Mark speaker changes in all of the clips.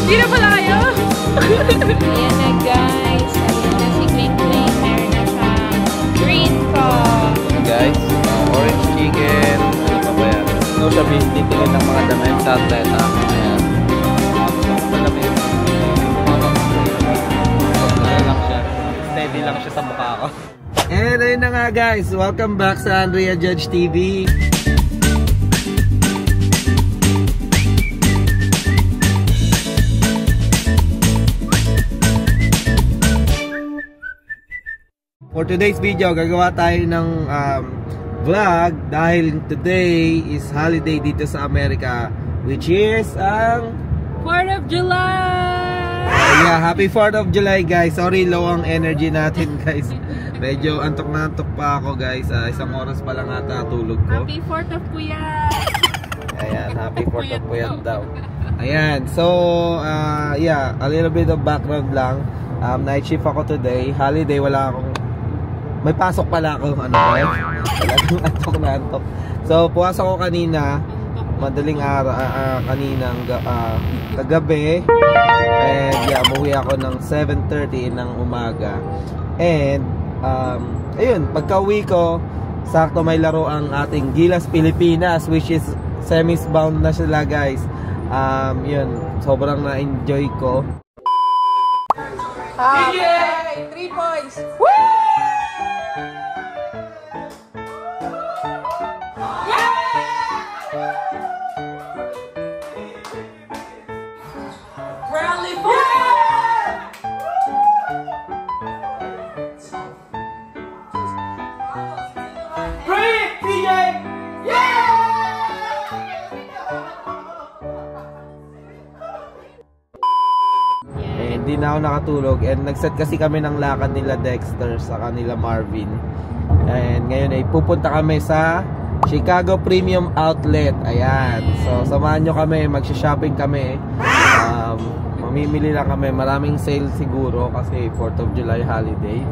Speaker 1: Hindi na pala kayo?
Speaker 2: Ayan na guys. Ayan na si Kling Kling. Meron na siya green ko.
Speaker 3: Guys, orange chicken. Ano pa ba yan? No siya titingin ng mga damit sa outlet. Ayan. Malamit. Lang siya. Steady lang siya sa mukha ko. And ayun na nga guys. Welcome back sa Andrea Judge TV. For today's video, gagawa tayo ng vlog dahil today is holiday dito sa Amerika, which is ang
Speaker 1: 4th of July!
Speaker 3: Yeah, happy 4th of July guys. Sorry, low ang energy natin guys. Medyo antok na antok pa ako guys. Isang oras pa lang ata tulog ko.
Speaker 1: Happy 4th of Kuya!
Speaker 3: Ayan, happy 4th of Kuya daw. Ayan, so yeah, a little bit of background lang. Night shift ako today. Holiday, wala akong may pasok pala ako, ano ba? Talagang antok na antok. So, puwas ako kanina, madaling araw, kaninang kagabi. And yeah, umuwi ako ng 7:30 ng umaga. And, ayun, pagka uwi ko, sakto may laro ang ating Gilas Pilipinas, which is semis bound na sila guys. Yun, sobrang na-enjoy ko.
Speaker 1: Okay! 3 points! Woo!
Speaker 3: Hindi na ako nakatulog and nagset kasi kami ng lakad nila Dexter sa kanila Marvin. And ngayon ay pupunta kami sa Chicago Premium Outlet. Ayan. So samahan nyo kami, magsha-shopping kami. Mamimili lang kami, maraming sale siguro kasi 4th of July holiday.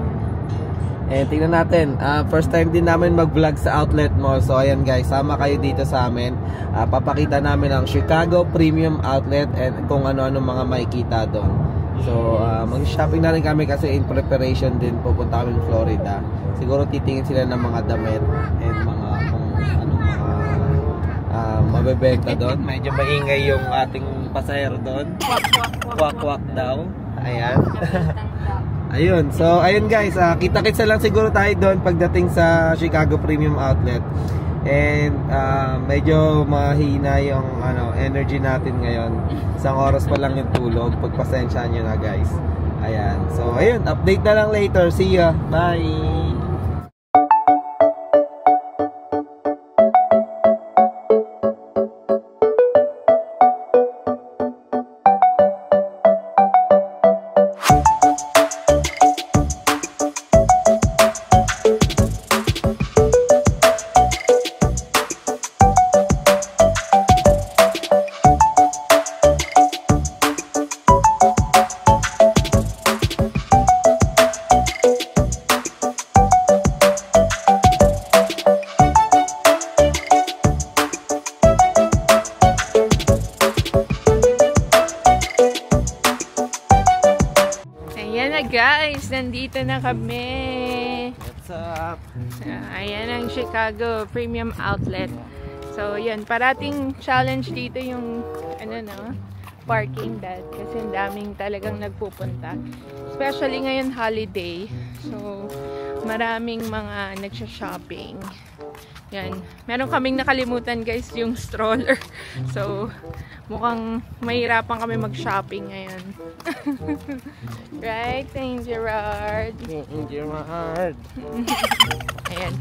Speaker 3: And tingnan natin, first time din namin mag-vlog sa outlet mall. So ayan guys, sama kayo dito sa amin. Papakita namin ang Chicago Premium Outlet and kung ano-ano mga makikita doon. So mag-shopping na rin kami kasi in preparation din pupunta kami ng Florida. Siguro titingin sila ng mga damit and mga kung anong mga mabebenta doon. Medyo maingay yung ating pasahero doon. Kwak-kwak daw. Ayan. Ayun, so ayun guys, kita-kitsa lang siguro tayo doon pagdating sa Chicago Premium Outlet. And medyo mahina yung energy natin ngayon. Isang oras pa lang yung tulog. Pagpasensyahan nyo na guys. Ayan, so ayun, update na lang later. See ya, bye!
Speaker 1: Guys, nandito na kami.
Speaker 3: What's up?
Speaker 1: Ayan ang Chicago Premium Outlet. So, yun, parating challenge dito yung parking dad kasi ang daming talagang nagpupunta. Especially ngayon holiday. So, maraming mga nagsha-shopping. Yan. Meron kaming nakalimutan guys yung stroller. So, mukhang mahirapan kami mag-shopping ngayon. Right? Thank you, Gerard.
Speaker 3: Thank you, Gerard.
Speaker 1: Ayan.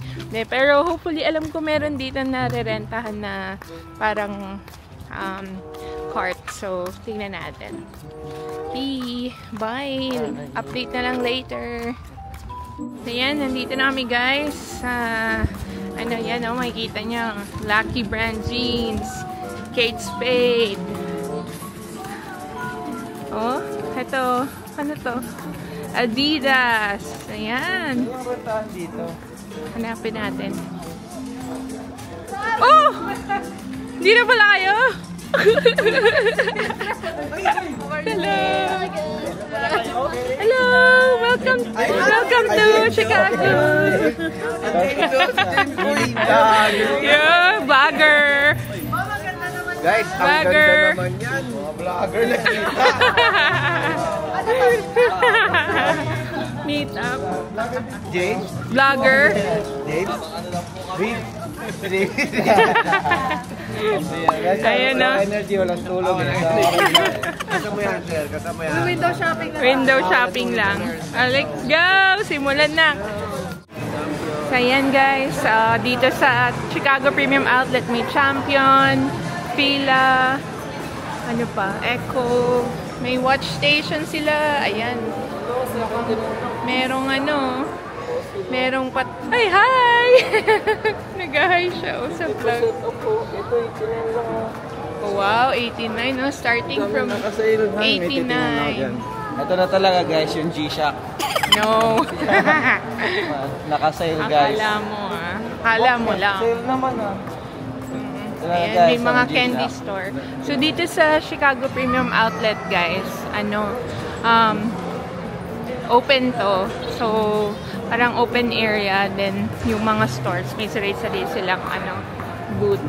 Speaker 1: Pero hopefully, alam ko meron dito na re-rentahan na parang cart. So, tingnan natin. Okay. Bye. Update na lang later. Ayan, nandito na kami guys. Yan, makikita niyo. Lucky Brand Jeans. Kate Spade. Oh, ito. Ano to? Adidas. Ayan.
Speaker 3: Ano ang rentahan dito?
Speaker 1: Hanapin natin. Oh! Hindi na pala kayo? Welcome to Chicago! Yeah, vlogger!
Speaker 3: Guys, ang
Speaker 1: Vlogger.
Speaker 3: ganda naman yan. Mga vlogger na kita.
Speaker 1: Meet up.
Speaker 3: James?
Speaker 1: Vlogger.
Speaker 3: James? Reed?
Speaker 1: Ayun na.
Speaker 3: Energy, walang tulog. Kasama yan, sir. Kasama yan.
Speaker 2: Window shopping na.
Speaker 1: Window shopping lang. Let's go! Simulan na! So ayan guys, dito sa Chicago Premium Outlet may Champion, Fila, ano pa, Echo, may watch station sila, ayan. Merong ano, merong ay hi! Nag-hi siya sa vlog. Oh, wow, 89, no? Starting from 89.
Speaker 3: Ito na talaga guys, yung G-Shock.
Speaker 1: No.
Speaker 3: Naka-sale guys.
Speaker 1: Akala mo Akala mo lang.
Speaker 3: Sale naman
Speaker 1: Ayan, may mga candy store. So, dito sa Chicago Premium Outlet, guys, open to. So, parang open area. Then, yung mga stores, may sarili-sarili silang, booth.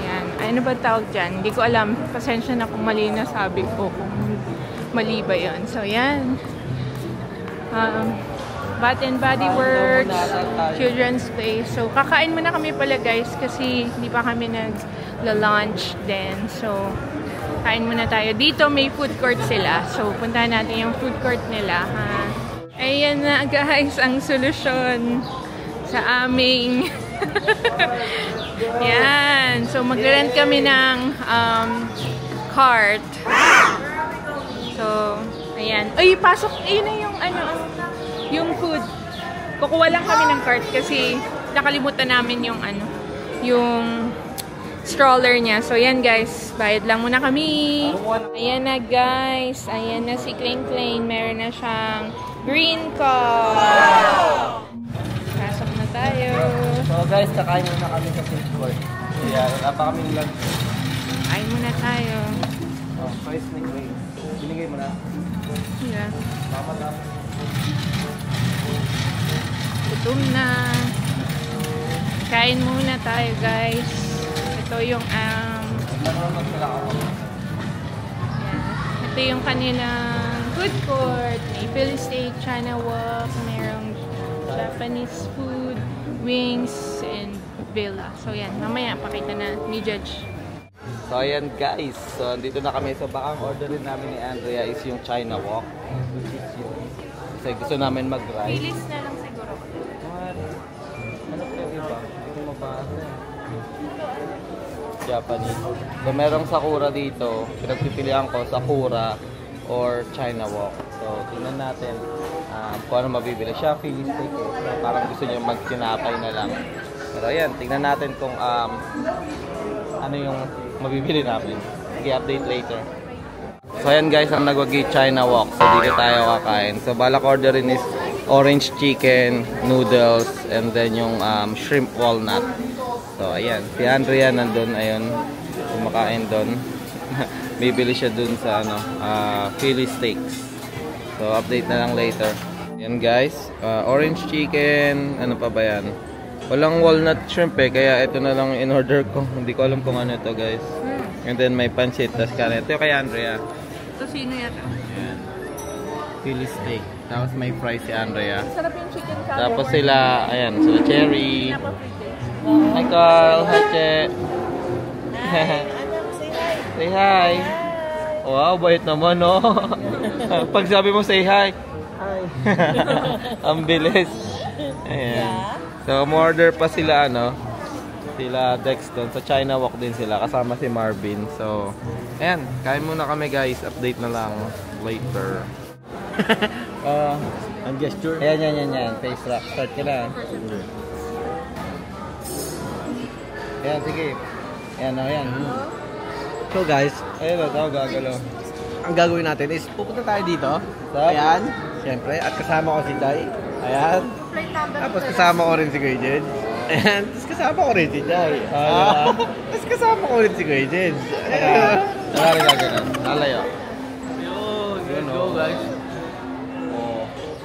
Speaker 1: Ayan. Ano ba tawag dyan? Hindi ko alam. Pasensya na kung mali na sabi ko. Kung mali ba yun. So, yan. Bath and Body Works, Children's Place. So, kakain muna kami pala guys kasi hindi pa kami nag-lunch din. So, kain muna tayo. Dito may food court sila. So, puntahan natin yung food court nila. Ayan na guys, ang solusyon sa aming yan. So, mag-rent kami ng cart. So, ayan. Ay, pasok. Ayun na yung yung food. Kukuha lang kami ng cart kasi nakalimutan namin yung yung stroller niya. So, ayan guys. Bayad lang muna kami. Ayan na guys. Ayan na si Kling Kling. Meron na siyang green card. Pasok na tayo.
Speaker 3: So guys, kakain muna kami sa food court. Yeah, wala pa kami lang.
Speaker 1: Kain muna tayo.
Speaker 3: Oh, first na green. Binigay mo na.
Speaker 1: Yeah.
Speaker 3: Tama na.
Speaker 1: Gutom na. Kain muna tayo guys. Ito yung ito yung kanilang food court. May Philly steak, China wok, merong Japanese food, wings, and villa. So yan, mamaya pakita na ni Judge.
Speaker 3: So ayan guys, so dito na kami. So baka ang orderin namin ni Andrea is yung China wok. Kasi gusto namin mag-rice.
Speaker 1: Phillies na lang siguro.
Speaker 3: Ano po yung iba? Hindi ko mabasa. Japanese. So merong sakura dito. Pinagpipilihan ko sakura or China wok. So tingnan natin kung ano mabibili siya. Philly steak eh. So, parang gusto niya magtinapay na lang. Pero ayan, tingnan natin kung ano yung mabibili namin. Sige, update later. So ayan guys, ang nagwagi China wok. So dito tayo kakain. So balak orderin is orange chicken, noodles, and then yung shrimp walnut. So ayan, si Andrea nandun, ayun, kumakain doon. Bibili siya dun sa Philly steaks. So update na lang later. Ayan guys, orange chicken, ano pa ba yan? Walang walnut shrimp eh, kaya ito na lang in order ko. Hindi ko alam kung ano ito guys. And then may pancit, tas kanin. Ito yung kay Andrea.
Speaker 1: Ito sino yata?
Speaker 3: Ayan. Philly steak. Tapos may fries si Andrea.
Speaker 1: Sarap yung chicken calzone.
Speaker 3: Tapos sila, ayan, sila Cherry. Hi Carl, hi Che. Say hi. Wow, bait naman no. Pag sabi mo say hi. Hi. Ang bilis. Ayan. So, order pa sila, sila Dex doon. Sa China Wok din sila. Kasama si Marvin. So, ayan. Kain muna kami guys. Update na lang later.
Speaker 4: Ang gesture.
Speaker 3: Ayan. Face rock. Start ka na. Ayan, sige. Ayan.
Speaker 4: So guys,
Speaker 3: Ayun, ito. Gagalo.
Speaker 4: ang gagawin natin is pupunta tayo dito.
Speaker 3: Saan?
Speaker 4: Ayan. Siyempre. At kasama ko si Jai. Ayan. Tapos kasama ko rin si Kuya Jed. Ayan. Tapos kasama ko rin si Jai. Tapos kasama ko rin si Kuya Jed.
Speaker 3: Wala rin gagano. Lalayo.
Speaker 4: Let's go guys.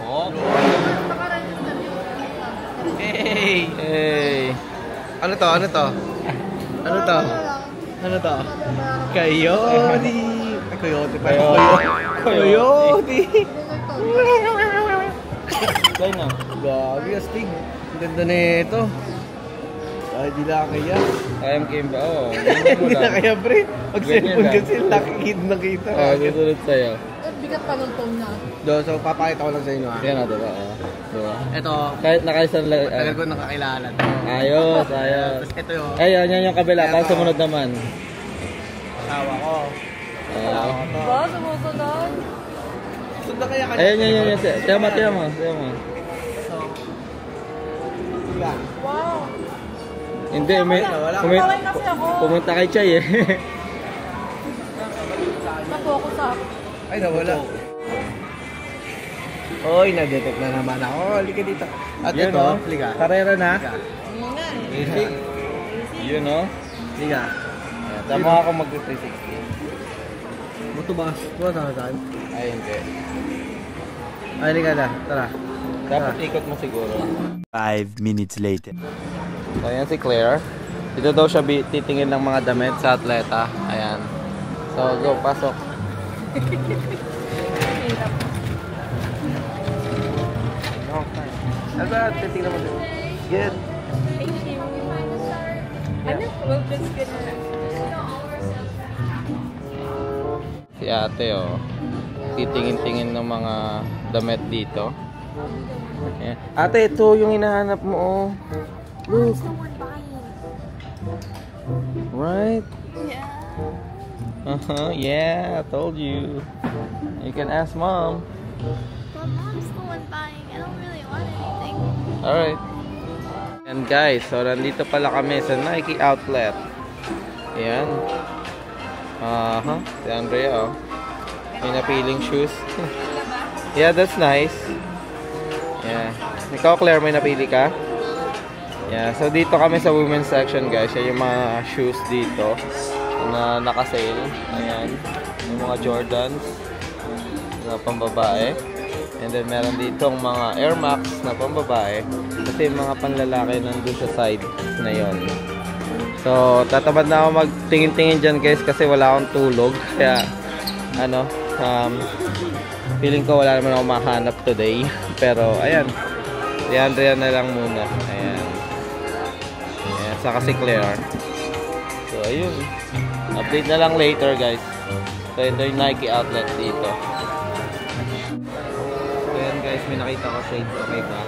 Speaker 3: Oh.
Speaker 4: Hey!
Speaker 3: Hey!
Speaker 4: Ano to? Ano to? Ano to? Ano to? Coyote! Ay, coyote pa. Coyote!
Speaker 3: Kaya na.
Speaker 4: Gabi, astig. Ang ganda na ito. Ay, di na kaya.
Speaker 3: Kayang game ba? Oo.
Speaker 4: Hindi na kaya, pre. Pag
Speaker 3: Ganyan
Speaker 4: cellphone
Speaker 3: lang.
Speaker 4: kasi, nakikid nakita.
Speaker 3: Susunod sa'yo.
Speaker 1: Bigat pa ng phone na.
Speaker 4: So, papakita ko lang sa inyo ha.
Speaker 3: Yan na, diba? Diba?
Speaker 4: Ito,
Speaker 3: Kahit nakaisang
Speaker 4: tagal ko nakakilala to.
Speaker 3: Ayos, ayos.
Speaker 4: Tapos ito yung
Speaker 3: Ay, yan yung kabila. Para sumunod naman.
Speaker 4: asawa ko. Asawa ko to.
Speaker 1: Ba, sumusunod?
Speaker 4: Sundan kaya kanya.
Speaker 3: Ayun, yan. Tiyama.
Speaker 4: So, diba?
Speaker 1: Wow.
Speaker 3: Hindi, may...
Speaker 4: Wala.
Speaker 1: Kaway kasi ako.
Speaker 3: Pumunta kay Chay eh.
Speaker 1: Na-focus ako.
Speaker 4: Ay, nawala. Oy, na-detect na naman ako. Halika dito. At
Speaker 3: Yun,
Speaker 4: ito,
Speaker 3: oh.
Speaker 4: halika.
Speaker 3: Karera na.
Speaker 4: Halika.
Speaker 3: Easy. Yun, no?
Speaker 4: Halika.
Speaker 3: Tama ako mag-360.
Speaker 4: Buto ba? Buto na saan?
Speaker 3: Ay, hindi.
Speaker 4: Ay, halika na. Tara.
Speaker 3: Dapat ikot mo siguro.
Speaker 5: 5 minutes later.
Speaker 3: So, ayan si Claire. Dito daw siya titingin ng mga damit sa atleta. Ayan. So, go, pasok. Okay. Aba, titingnan mo din. Good.
Speaker 1: Thank you. Ano? Well, that's good na.
Speaker 3: Si ate, oh. Titingin-tingin ng mga damit dito. Ayan. Ate, ito yung hinahanap mo, oh. Look. Right?
Speaker 2: Yeah.
Speaker 3: Yeah, I told you. You can ask mom.
Speaker 2: But mom's the one buying. I don't really want anything.
Speaker 3: Alright. And guys, so nandito pala kami sa Nike outlet. Ayan. Si Andrea, oh. May napiling shoes. Yeah, that's nice. Yeah. Ikaw, Claire, may napili ka? Yeah, so dito kami sa women's section, guys. Yan yung mga shoes dito na naka-sale. Ayan. Yung mga Jordans na pambabae. And then meron ditong mga Air Max na pambabae. Kasi yung mga panlalaki nandun sa side na yon. So, tatamad na ako magtingin-tingin dyan, guys, kasi wala akong tulog. Kaya, ano, feeling ko wala naman ako mahanap today. Pero, ayan. Si Andrea na lang muna. Ayan. Ayan, saka si Claire. So, ayun. Update na lang later, guys. So, ito yung Nike outlet dito. So, ayan, guys. May nakita ko shades. Okay ba?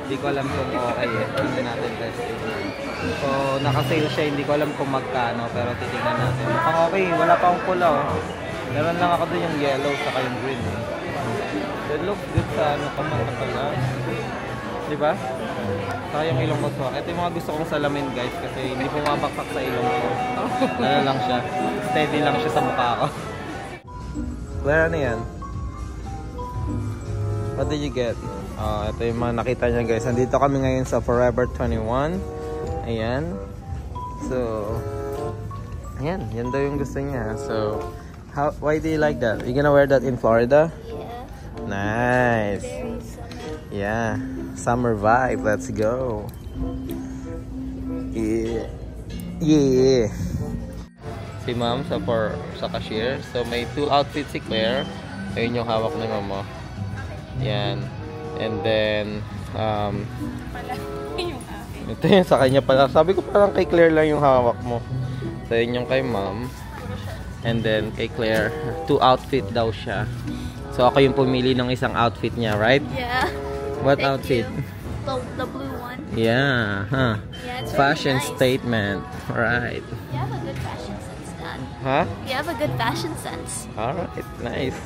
Speaker 3: Hindi ko alam kung okay eh. Tingnan natin testing. So, naka-sale siya. Hindi ko alam kung magkano. Pero titingnan natin. Mukhang okay. Wala pa akong pula, oh. Meron lang ako doon yung yellow saka yung green. Eh. So, it looks good sa ano pa pala. Diba? Saka yung ilong ko. So, ito yung mga gusto kong salamin, guys. Kasi hindi pumabaksak sa ilong ko. Ano lang siya. Steady lang siya sa mukha ko. Claire, ano yan? What did you get? Ito yung mga nakita niya, guys. Nandito kami ngayon sa Forever 21. Ayan. So, ayan. Yan daw yung gusto niya. So, why do you like that? Are you gonna wear that in Florida?
Speaker 2: Yeah.
Speaker 3: Nice.
Speaker 2: Very summer.
Speaker 3: Yeah. Summer vibe. Let's go. Yeah. Yeah. Si ma'am sa cashier. So, may 2 outfits si Claire. Ayun yung hawak ni mama. Yan. And then, ito yung sa kanya pala. Sabi ko parang kay Claire lang yung hawak mo. So, yun yung kay ma'am. And then, kay Claire, 2 outfit daw siya. So, ako yung pumili ng isang outfit niya, right?
Speaker 2: Yeah.
Speaker 3: What
Speaker 2: Thank
Speaker 3: outfit?
Speaker 2: you. The blue one.
Speaker 3: Yeah, huh?
Speaker 2: Yeah, it's
Speaker 3: Fashion
Speaker 2: really nice.
Speaker 3: statement. Right.
Speaker 2: You have a good fashion sense, Dad.
Speaker 3: Huh?
Speaker 2: You have a good fashion sense.
Speaker 3: Alright, nice.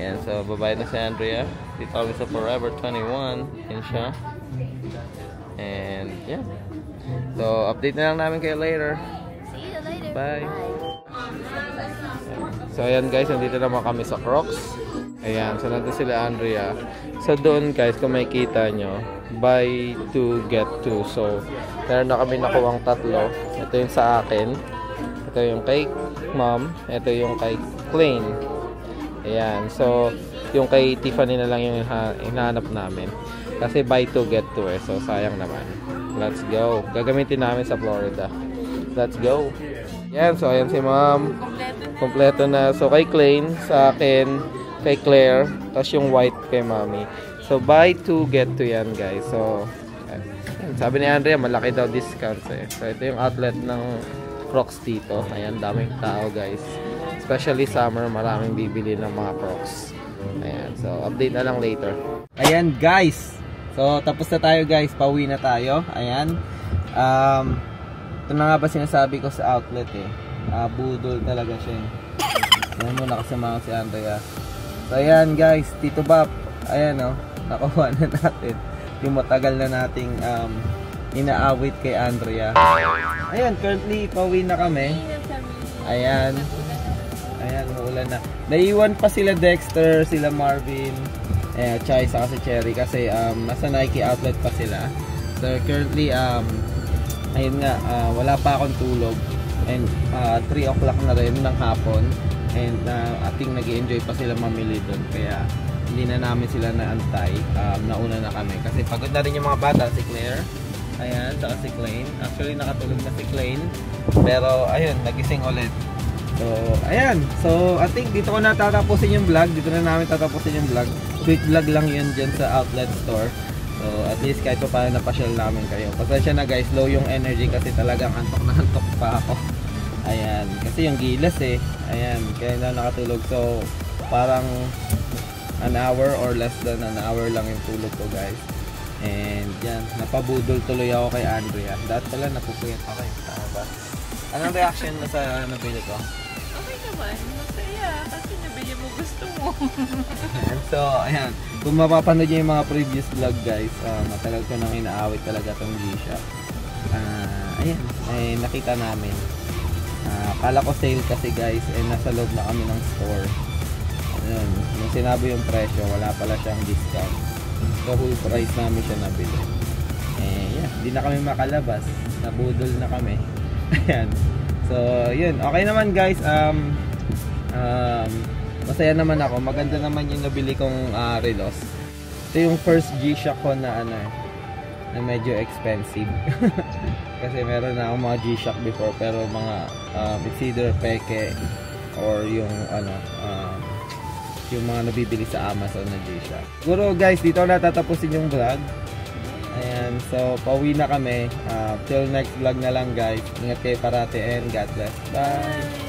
Speaker 3: Yan, so babae na si Andrea. Dito kami sa Forever 21. Yan siya. And, yeah. So, update na lang namin kayo later.
Speaker 2: See you later.
Speaker 3: Bye. So, ayan guys, nandito naman kami sa Crocs. Ayan, so nandito sila Andrea. So, doon guys, kung makikita nyo, buy 2, get 2. So, meron na kami nakuwang 3. Ito yung sa akin. Ito yung kay mom. Ito yung kay Klein. Ayan, so yung kay Tiffany na lang yung hinahanap namin. Kasi buy 2 get 2 eh. So sayang naman. Let's go. Gagamitin namin sa Florida. Let's go. Yan. So ayan si ma'am. Kompleto na. So kay Klein, sa akin, kay Claire, tapos yung white kay mami. So buy 2 get 2 yan guys. So sabi ni Andrea, malaki daw discounts eh. So ito yung outlet ng Crocs dito. Ayan, daming tao guys. Especially summer, maraming bibili ng mga Crocs. Ayan, so update na lang later. Ayan guys. So tapos na tayo guys, pauwi na tayo. Ayan. Ito na nga ba sinasabi ko sa outlet eh. Budol talaga siya eh. Ayan mo, nakasama si Andrea. So ayan guys, Tito Bap. Ayan o, nakuha na natin yung matagal na nating inaawit kay Andrea. Ayan, currently pauwi na kami. Ayan. Ayan, uulan na. Naiwan pa sila Dexter, sila Marvin, Chai, saka si Cherry kasi nasa Nike outlet pa sila. So currently, ayun nga, wala pa akong tulog. And 3 o'clock na rin ng hapon. And I think nag-enjoy pa sila mamili doon. Kaya hindi na namin sila naantay. Nauna na kami. Kasi pagod na rin yung mga bata. Si Claire. Ayan, saka si Klein. Actually, nakatulog na si Klein. Pero, ayun, nagising ulit. So, ayan. So, I think dito ko na tatapusin yung vlog. Dito na namin tatapusin yung vlog. Quick vlog lang yun dyan sa outlet store. So, at least kahit pa paano napasyal namin kayo. Pasensya na guys, low yung energy kasi talagang antok na antok pa ako. Ayan. Kasi yung gilas eh. Ayan. Kaya na nakatulog. So, parang an hour or less than an hour lang yung tulog ko guys. And yan, napabudol tuloy ako kay Andrea. Dahil pala napupuyat ako eh. Tama ba? Anong reaction mo sa nabili ko?
Speaker 1: Okay naman, masaya kasi nabili mo gusto mo.
Speaker 3: So ayan, kung mapapanood nyo yung mga previous vlog guys, matagal ko nang inaawit talaga tong G-Shock. Ayan, ay nakita namin. Kala ko sale kasi guys, nasa loob na kami ng store. Ayun, nung sinabi yung presyo, wala pala siyang discount. So whole price namin siya nabili. Yeah, hindi na kami makalabas. Nabudol na kami. Ayan. So, yun. Okay naman guys. Masaya naman ako. Maganda naman yung nabili kong relos. Ito yung first G-Shock ko na na medyo expensive. Kasi meron na akong mga G-Shock before, pero mga it's either peke or yung yung mga nabibili sa Amazon na G-Shock. Siguro guys, dito na tatapusin yung vlog. Ayan, so pauwi na kami. Till next vlog na lang guys. Ingat kayo parati and God bless. Bye!